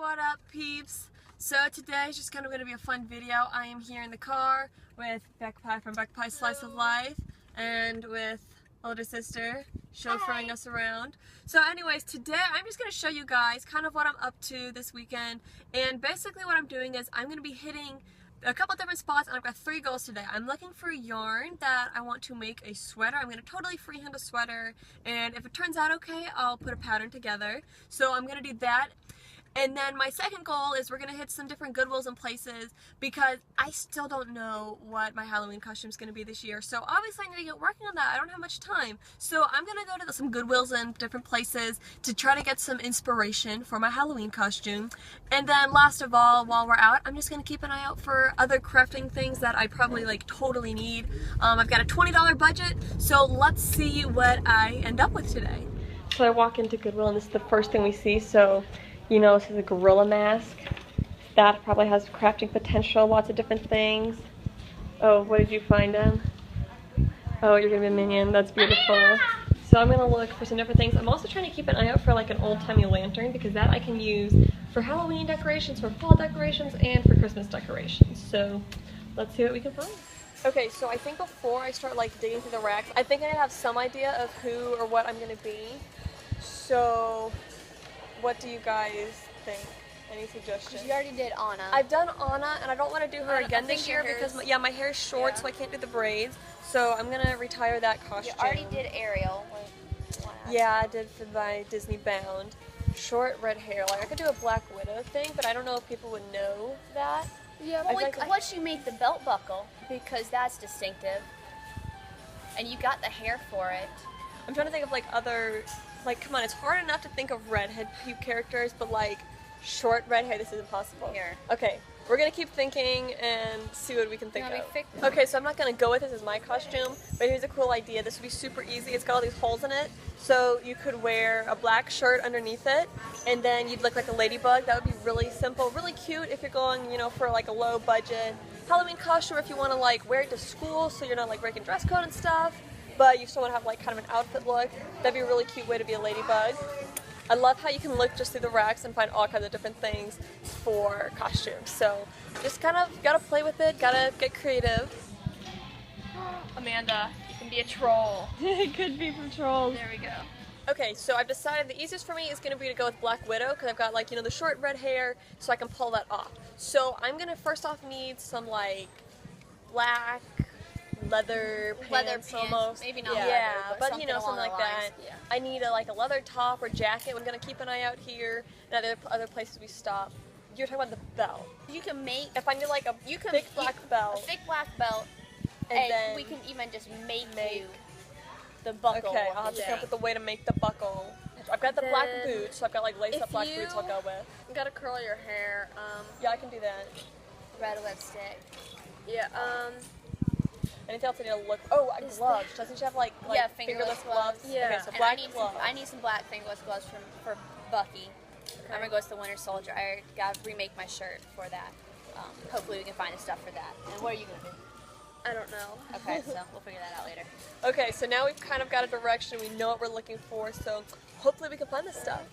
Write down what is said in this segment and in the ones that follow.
what up, peeps? So today is just kind of going to be a fun video. I am here in the car with Becca Pie from Becca Pie Slice of Life and with older sister chauffeuring us around. So anyways, today I'm just going to show you guys kind of what I'm up to this weekend, and basically what I'm doing is I'm going to be hitting a couple different spots, and I've got 3 goals today. I'm looking for yarn that I want to make a sweater. I'm going to totally freehand a sweater, and if it turns out okay, I'll put a pattern together. So I'm going to do that. And then my second goal is we're going to hit some different Goodwills and places because I still don't know what my Halloween costume is going to be this year. So obviously I need to get working on that. I don't have much time. So I'm going to go to some Goodwills and different places to try to get some inspiration for my Halloween costume. And then last of all, while we're out, I'm just going to keep an eye out for other crafting things that I probably totally need. I've got a $20 budget, so let's see what I end up with today. So I walk into Goodwill and this is the first thing we see. So you know, this is a gorilla mask. That probably has crafting potential, lots of different things. Oh, what did you find him? Oh, you're gonna be a minion, that's beautiful. So I'm gonna look for some different things. I'm also trying to keep an eye out for like an old-timey lantern because that I can use for Halloween decorations, for fall decorations, and for Christmas decorations. So let's see what we can find. Okay, so I think before I start digging through the racks, I think I have some idea of who or what I'm gonna be. So what do you guys think? Any suggestions? You already did Anna. I've done Anna, and I don't want to do her again this year because my hair is short, so I can't do the braids. So I'm gonna retire that costume. You already did Ariel. Yeah, I did for my Disney Bound. Short red hair. I could do a Black Widow thing, but I don't know if people would know that. Yeah, well, once you make the belt buckle, because that's distinctive, and you got the hair for it. I'm trying to think of other. Come on, it's hard enough to think of redhead characters, but short red hair, this is impossible. Here. Okay, we're gonna keep thinking and see what we can think of. Okay, so I'm not gonna go with this as my costume, but here's a cool idea. This would be super easy. It's got all these holes in it, so you could wear a black shirt underneath it, and then you'd look like a ladybug. That would be really simple, really cute if you're going, for a low budget Halloween costume, or if you want to wear it to school so you're not breaking dress code and stuff, but you still want to have kind of an outfit look. That'd be a really cute way to be a ladybug. I love how you can look just through the racks and find all kinds of different things for costumes. So just kind of gotta play with it, gotta get creative. Amanda, you can be a troll. It could be from Trolls. There we go. Okay, so I've decided the easiest for me is going to be to go with Black Widow because I've got the short red hair, so I can pull that off. So I'm gonna first off need some black leather pants almost. Maybe not leather, but something like that. Yeah. I need a leather top or jacket. We're gonna keep an eye out here and other places we stop. You're talking about the belt. You can make if I need a thick black belt. A thick black belt, and then we can even just make you the buckle. Okay, I'll have to come up with a way to make the buckle. I've got the black boots, so I've got lace up black boots I'll go with. You gotta curl your hair. Yeah, I can do that. Red lipstick. Yeah. Anything else I need to look? Oh, gloves. Doesn't she have fingerless gloves? Yeah. Okay, so black gloves. I need some black fingerless gloves for Bucky. Okay. I'm gonna go with the Winter Soldier. I gotta remake my shirt for that. Hopefully we can find the stuff for that. And what are you gonna do? I don't know. Okay, so we'll figure that out later. Okay, so now we've kind of got a direction. We know what we're looking for, so hopefully we can find this stuff.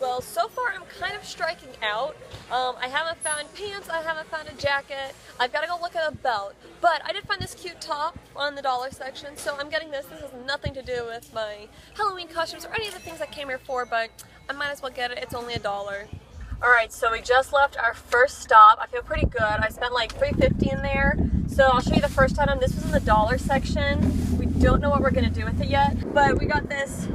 Well, so far I'm kind of striking out. I haven't found pants, I haven't found a jacket. I've got to go look at a belt. But I did find this cute top on the dollar section, so I'm getting this. This has nothing to do with my Halloween costumes or any of the things I came here for, but I might as well get it. It's only $1. Alright, so we just left our first stop. I feel pretty good. I spent $3.50 in there. So I'll show you the first item. This was in the dollar section. We don't know what we're going to do with it yet, but we got this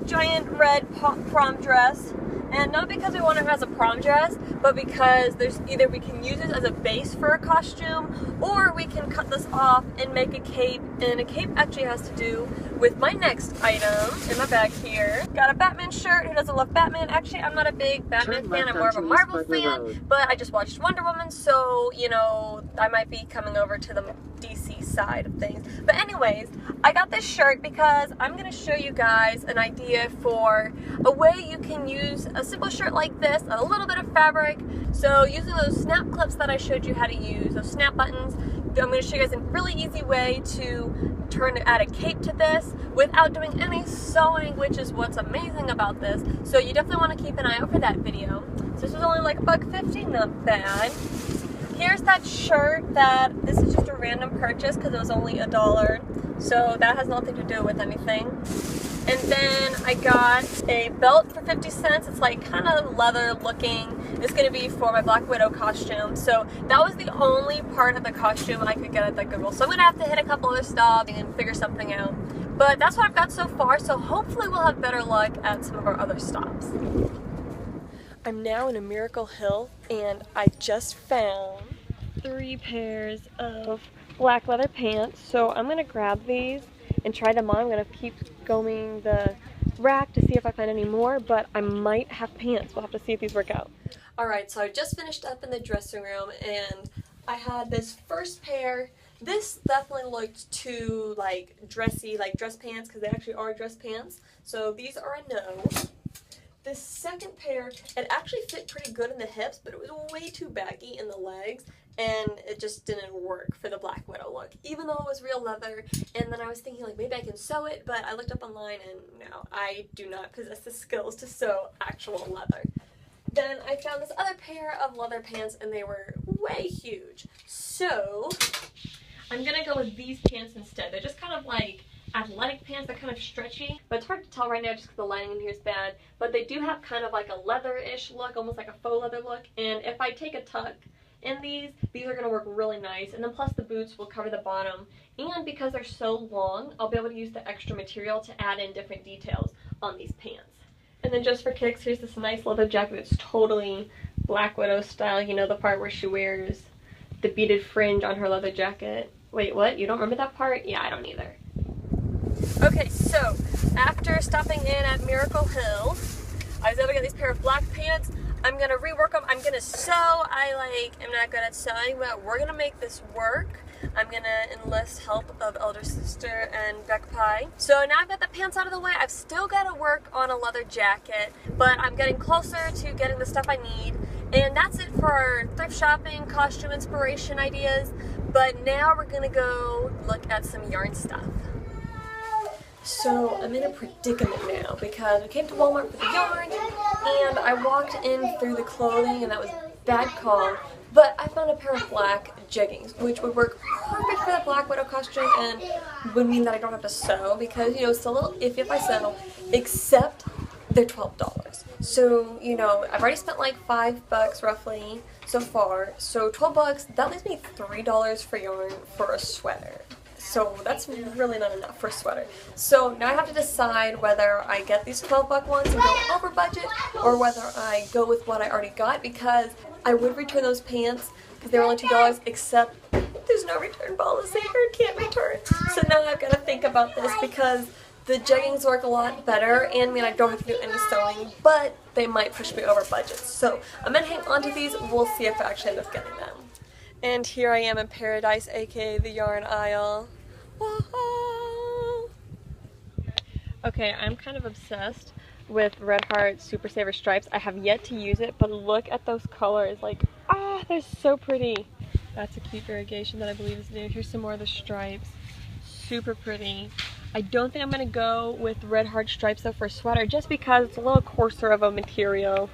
giant red prom dress. And not because we want it as a prom dress, but because there's either we can use it as a base for a costume, or we can cut this off and make a cape. And a cape actually has to do with my next item in my bag here. Got a Batman shirt. Who doesn't love Batman? Actually, I'm not a big Batman fan. I'm more of a Marvel fan, but I just watched Wonder Woman, so, I might be coming over to the DC side of things. But anyways, I got this shirt because I'm going to show you guys an idea for a way you can use a simple shirt like this, a little bit of fabric. So using those snap clips that I showed you how to use, those snap buttons, I'm going to show you guys a really easy way to add a cape to this without doing any sewing, which is what's amazing about this. So you definitely want to keep an eye out for that video. So this was only like $1.50, not bad. Here's that shirt that, this is just a random purchase because it was only $1. So that has nothing to do with anything. And then I got a belt for 50 cents. It's like kind of leather looking. It's going to be for my Black Widow costume. So that was the only part of the costume I could get at the Goodwill. So I'm going to have to hit a couple other stops and figure something out. But that's what I've got so far. So hopefully we'll have better luck at some of our other stops. I'm now in a Miracle Hill and I just found 3 pairs of black leather pants. So I'm going to grab these and try them on. I'm going to keep going the rack to see if I find any more, but I might have pants. We'll have to see if these work out. Alright, so I just finished up in the dressing room and I had this first pair. This definitely looked too like dressy, like dress pants, because they actually are dress pants. So these are a no. This second pair, it actually fit pretty good in the hips, but it was way too baggy in the legs, and it just didn't work for the Black Widow look, even though it was real leather. And then I was thinking like maybe I can sew it, but I looked up online and no, I do not possess the skills to sew actual leather. Then I found this other pair of leather pants and they were way huge. So I'm gonna go with these pants instead. They're just kind of like athletic pants. They're kind of stretchy, but it's hard to tell right now just because the lighting in here is bad. But they do have kind of like a leather-ish look, almost like a faux leather look. And if I take a tuck in these are going to work really nice. And then plus the boots will cover the bottom. And because they're so long, I'll be able to use the extra material to add in different details on these pants. And then just for kicks, here's this nice leather jacket. It's totally Black Widow style. You know, the part where she wears the beaded fringe on her leather jacket. Wait, what? You don't remember that part? Yeah, I don't either. Okay, so after stopping in at Miracle Hill, I was able to get these pair of black pants. I'm gonna rework them. I'm gonna sew. I am not good at sewing, but we're gonna make this work. I'm gonna enlist help of Elder Sister and Beck Pie. So now I've got the pants out of the way. I've still got to work on a leather jacket, but I'm getting closer to getting the stuff I need. And that's it for our thrift shopping, costume inspiration ideas. But now we're gonna go look at some yarn stuff. So I'm in a predicament now because we came to Walmart for the yarn and I walked in through the clothing and that was a bad call. But I found a pair of black jeggings which would work perfect for the Black Widow costume and would mean that I don't have to sew because, you know, it's a little iffy if I sew, except they're $12. So, you know, I've already spent like $5 roughly so far. So 12 bucks, that leaves me $3 for yarn for a sweater. So that's really not enough for a sweater. So now I have to decide whether I get these 12-buck ones and go over budget or whether I go with what I already got, because I would return those pants because they were only $2, except there's no return policy or can't return. So now I've got to think about this because the jeggings work a lot better and mean I don't have to do any sewing, but they might push me over budget. So I'm going to hang on to these. We'll see if I actually end up getting them. And here I am in Paradise, aka the yarn aisle. Whoa. Okay, I'm kind of obsessed with Red Heart Super Saver stripes. I have yet to use it, but look at those colors. Like, they're so pretty. That's a cute variegation that I believe is new. Here's some more of the stripes. Super pretty. I don't think I'm going to go with Red Heart stripes though for a sweater just because it's a little coarser of a material.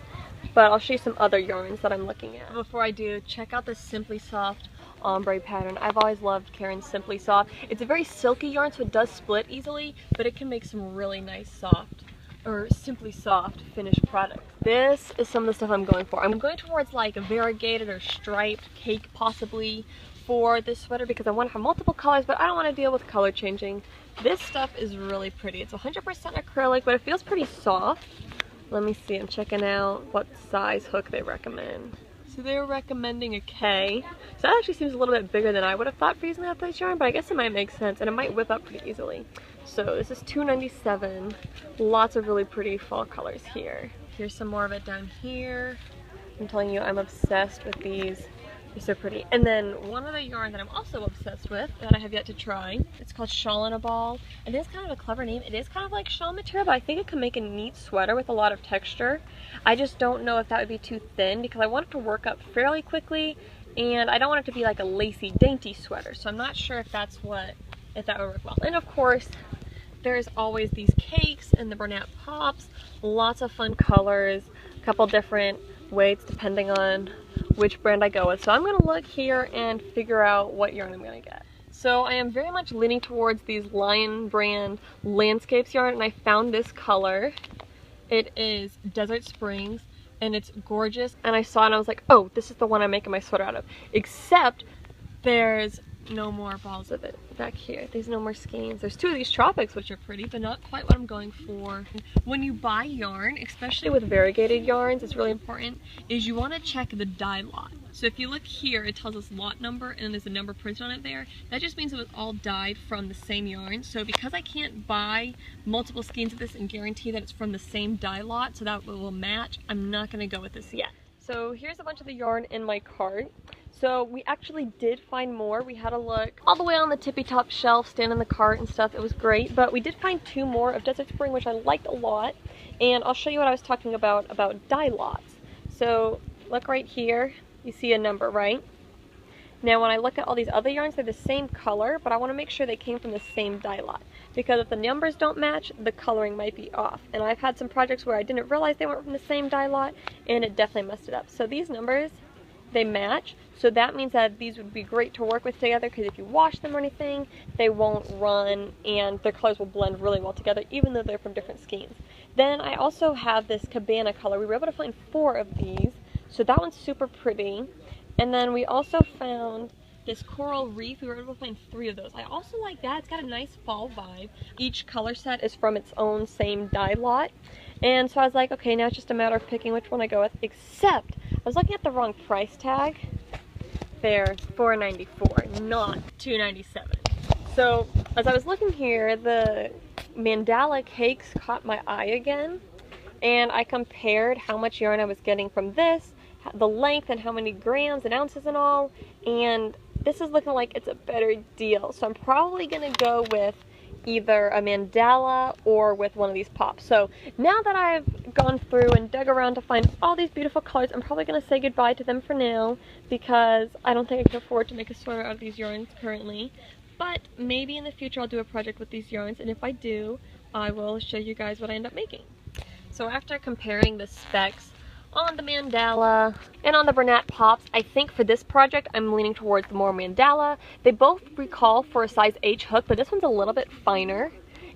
But I'll show you some other yarns that I'm looking at. Before I do, check out this Simply Soft ombre pattern. I've always loved Caron's Simply Soft. It's a very silky yarn, so it does split easily, but it can make some really nice soft, or Simply Soft finished product. This is some of the stuff I'm going for. I'm going towards like a variegated or striped cake possibly for this sweater because I want to have multiple colors, but I don't want to deal with color changing. This stuff is really pretty. It's 100% acrylic, but it feels pretty soft. Let me see, I'm checking out what size hook they recommend. So they were recommending a K. So that actually seems a little bit bigger than I would have thought for using that place yarn, but I guess it might make sense and it might whip up pretty easily. So this is $2.97. Lots of really pretty fall colors here. Here's some more of it down here. I'm telling you, I'm obsessed with these. They're so pretty. And then one other yarn that I'm also obsessed with that I have yet to try, it's called Shawl in a Ball. It is kind of a clever name. It is kind of like shawl material, but I think it can make a neat sweater with a lot of texture. I just don't know if that would be too thin because I want it to work up fairly quickly and I don't want it to be like a lacy, dainty sweater. So I'm not sure if that would work well. And of course, there's always these cakes and the Bernat Pops, lots of fun colors, a couple different weights depending on which brand I go with. So I'm going to look here and figure out what yarn I'm going to get. So I am very much leaning towards these Lion brand Landscapes yarn, and I found this color. It is Desert Springs, and it's gorgeous, and I saw it and I was like, oh, this is the one I'm making my sweater out of. Except there's no more balls of it back here. There's no more skeins. There's two of these tropics, which are pretty, but not quite what I'm going for. When you buy yarn, especially with variegated yarns, it's really important, is you want to check the dye lot. So if you look here, it tells us lot number and there's a number printed on it there. That just means it was all dyed from the same yarn. So because I can't buy multiple skeins of this and guarantee that it's from the same dye lot so that it will match, I'm not going to go with this yet. So here's a bunch of the yarn in my cart. So we actually did find more. We had a look all the way on the tippy top shelf, stand in the cart and stuff. It was great, but we did find two more of Desert Spring, which I liked a lot. And I'll show you what I was talking about dye lots. So look right here. You see a number, right? Now when I look at all these other yarns, they're the same color, but I want to make sure they came from the same dye lot. Because if the numbers don't match, the coloring might be off. And I've had some projects where I didn't realize they weren't from the same dye lot, and it definitely messed it up. So these numbers, they match. So that means that these would be great to work with together, because if you wash them or anything, they won't run and their colors will blend really well together, even though they're from different skeins. Then I also have this Cabana color. We were able to find 4 of these. So that one's super pretty. And then we also found this Coral Reef. We were able to find 3 of those. I also like that. It's got a nice fall vibe. Each color set is from its own same dye lot. And so I was like, okay, now it's just a matter of picking which one I go with. Except, I was looking at the wrong price tag. They're $4.94, not $2.97. So as I was looking here, the Mandala cakes caught my eye again. And I compared how much yarn I was getting from this, the length and how many grams and ounces and all, and this is looking like it's a better deal. So I'm probably going to go with either a Mandala or with one of these pops. So now that I've gone through and dug around to find all these beautiful colors, I'm probably going to say goodbye to them for now, because I don't think I can afford to make a sweater out of these yarns currently. But maybe in the future I'll do a project with these yarns, and if I do, I will show you guys what I end up making. So after comparing the specs on the Mandala and on the Bernat Pops, I think for this project I'm leaning towards the more Mandala. They both recall for a size H hook, but this one's a little bit finer,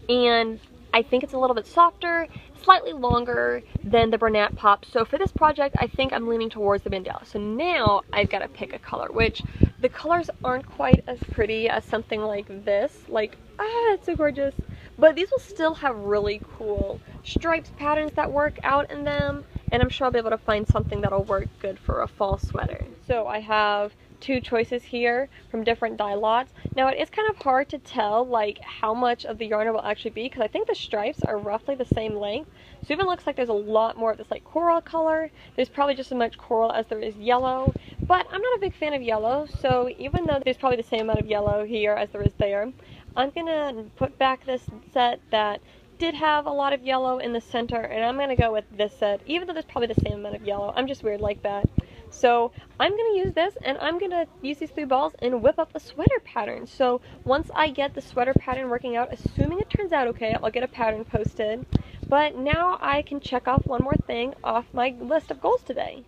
and I think it's a little bit softer, slightly longer than the Bernat Pop. So for this project, I think I'm leaning towards the Mandala. So now I've got to pick a color, which the colors aren't quite as pretty as something like this. Like, it's so gorgeous. But these will still have really cool stripes patterns that work out in them, and I'm sure I'll be able to find something that'll work good for a fall sweater. So I have 2 choices here from different dye lots. Now it is kind of hard to tell like how much of the yarn it will actually be, because I think the stripes are roughly the same length. So even looks like there's a lot more of this like coral color. There's probably just as much coral as there is yellow, but I'm not a big fan of yellow, so even though there's probably the same amount of yellow here as there is there, I'm gonna put back this set that did have a lot of yellow in the center, and I'm gonna go with this set, even though there's probably the same amount of yellow. I'm just weird like that. So I'm gonna use this, and I'm gonna use these 3 balls and whip up a sweater pattern. So once I get the sweater pattern working out, assuming it turns out okay, I'll get a pattern posted. But now I can check off one more thing off my list of goals today.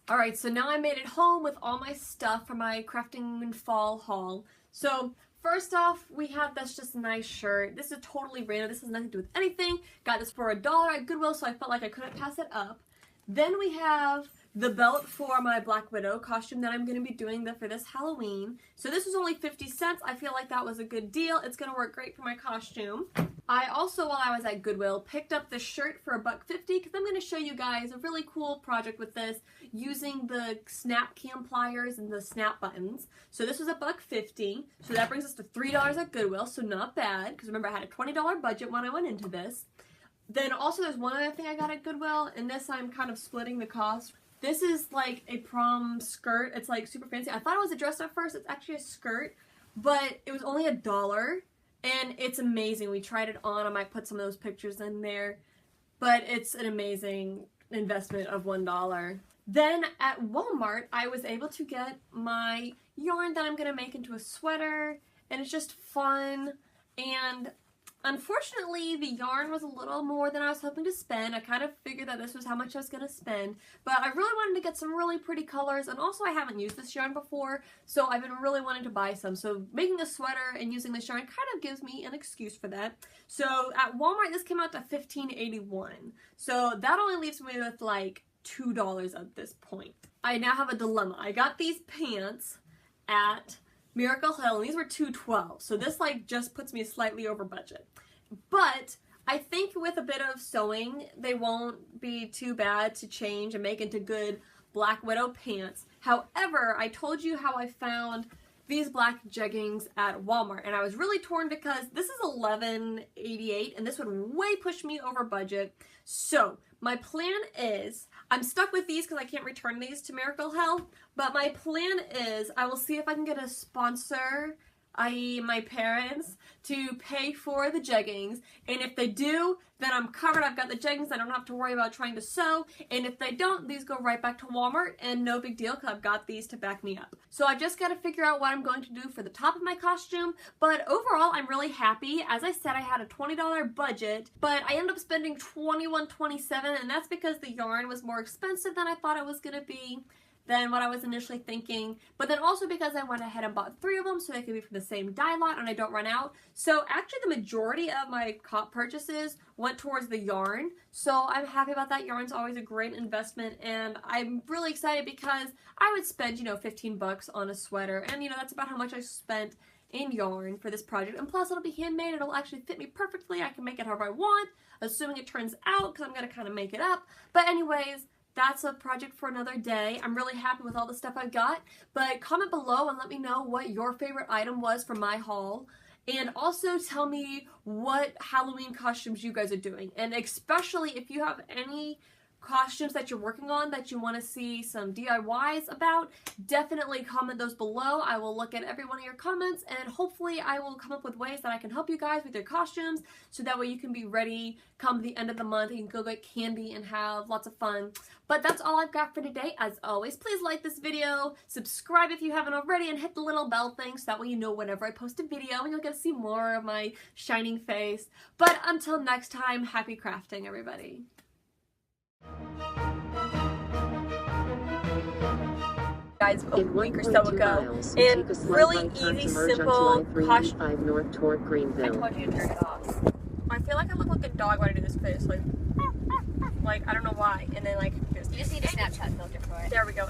Alright, so now I made it home with all my stuff for my crafting and fall haul. So first off, we have this just nice shirt. This is totally random. This has nothing to do with anything. Got this for $1 at Goodwill, so I felt like I couldn't pass it up. Then we have the belt for my Black Widow costume that I'm going to be doing for this Halloween. So this was only 50 cents. I feel like that was a good deal. It's going to work great for my costume. I also, while I was at Goodwill, picked up this shirt for $1.50 because I'm going to show you guys a really cool project with this using the snap cam pliers and the snap buttons. So this was $1.50, so that brings us to $3 at Goodwill, so not bad, because remember I had a $20 budget when I went into this. Then also there's one other thing I got at Goodwill, and this I'm kind of splitting the cost. This is like a prom skirt. It's like super fancy. I thought it was a dress at first. It's actually a skirt, but it was only $1, and it's amazing. We tried it on. I might put some of those pictures in there, but it's an amazing investment of $1. Then at Walmart, I was able to get my yarn that I'm going to make into a sweater, and it's just fun, and Unfortunately, the yarn was a little more than I was hoping to spend. I kind of figured that this was how much I was going to spend, but I really wanted to get some really pretty colors, and also I haven't used this yarn before, so I've been really wanting to buy some. So making a sweater and using this yarn kind of gives me an excuse for that. So at Walmart, this came out to $15.81. So that only leaves me with like $2 at this point. I now have a dilemma. I got these pants at Miracle Hill, and these were $2.12, so this like just puts me slightly over budget. But I think with a bit of sewing, they won't be too bad to change and make into good Black Widow pants. However, I told you how I found these black jeggings at Walmart, and I was really torn because this is $11.88, and this would way push me over budget. So my plan is, I'm stuck with these because I can't return these to Miracle Hill, but my plan is I will see if I can get a sponsor, i.e. my parents, to pay for the jeggings, and if they do, then I'm covered. I've got the jeggings. I don't have to worry about trying to sew, and if they don't, these go right back to Walmart, and no big deal because I've got these to back me up. So I've just got to figure out what I'm going to do for the top of my costume, but overall I'm really happy. As I said, I had a $20 budget, but I ended up spending $21.27, and that's because the yarn was more expensive than I thought it was going to be, than what I was initially thinking, but then also because I went ahead and bought 3 of them so they could be from the same dye lot and I don't run out. So actually the majority of my COP purchases went towards the yarn, so I'm happy about that. Yarn's always a great investment, and I'm really excited because I would spend, you know, 15 bucks on a sweater, and you know, that's about how much I spent in yarn for this project, and plus it'll be handmade. It'll actually fit me perfectly. I can make it however I want, assuming it turns out, because I'm going to kind of make it up. But anyways, that's a project for another day. I'm really happy with all the stuff I've got, but comment below and let me know what your favorite item was from my haul, and also tell me what Halloween costumes you guys are doing, and especially if you have any costumes that you're working on that you want to see some DIYs about, definitely comment those below. I will look at every one of your comments, and hopefully I will come up with ways that I can help you guys with your costumes, so that way you can be ready come the end of the month. You can go get candy and have lots of fun. But that's all I've got for today. As always, please like this video, subscribe if you haven't already, and hit the little bell thing so that way you know whenever I post a video and you'll get to see more of my shining face. But until next time, happy crafting, everybody. Guys, a week or so ago, and really easy, simple costume. North toward Greenville. I told you to turn it off. I feel like I look like a dog when I do this face, like I don't know why, and then like You just need a Snapchat filter for it. there we go.